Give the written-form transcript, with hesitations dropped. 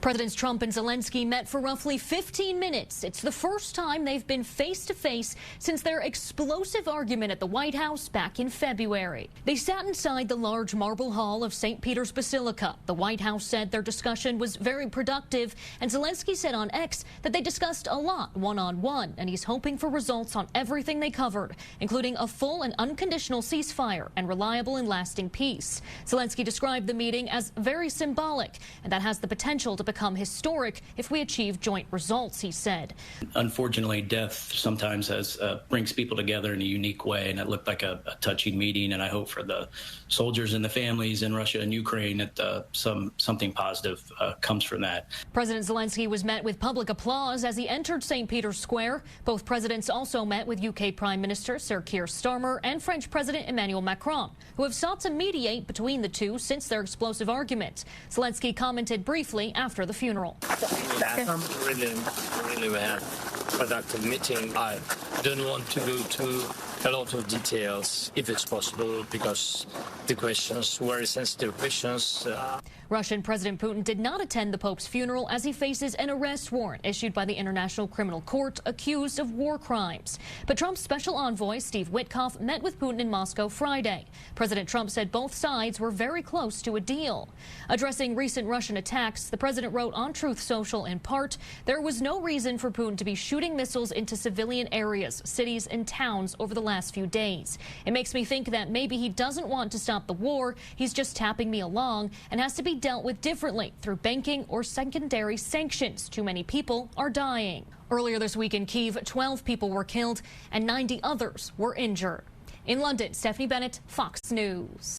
Presidents Trump and Zelenskyy met for roughly 15 minutes. It's the first time they've been face-to-face since their explosive argument at the White House back in February. They sat inside the large marble hall of St. Peter's Basilica. The White House said their discussion was very productive, and Zelenskyy said on X that they discussed a lot one-on-one, and he's hoping for results on everything they covered, including a full and unconditional ceasefire and reliable and lasting peace. Zelenskyy described the meeting as very symbolic, and that has the potential to become historic if we achieve joint results, he said. Unfortunately, death sometimes brings people together in a unique way, and it looked like a touching meeting, and I hope for the soldiers and the families in Russia and Ukraine that something positive comes from that. President Zelenskyy was met with public applause as he entered St. Peter's Square. Both presidents also met with UK Prime Minister Sir Keir Starmer and French President Emmanuel Macron, who have sought to mediate between the two since their explosive argument. Zelenskyy commented briefly after the funeral. Really we had a productive meeting. I don't want to go to a lot of details, if it's possible, because the questions were very sensitive questions. Russian President Putin did not attend the Pope's funeral as he faces an arrest warrant issued by the International Criminal Court accused of war crimes. But Trump's special envoy, Steve Witkoff, met with Putin in Moscow Friday. President Trump said both sides were very close to a deal. Addressing recent Russian attacks, the president wrote on Truth Social in part, there was no reason for Putin to be shooting missiles into civilian areas, cities and towns over the last few days. It makes me think that maybe he doesn't want to stop the war, he's just tapping me along and has to be dealt with differently through banking or secondary sanctions. Too many people are dying. Earlier this week in Kyiv, 12 people were killed and 90 others were injured. In London, Stephanie Bennett, Fox News.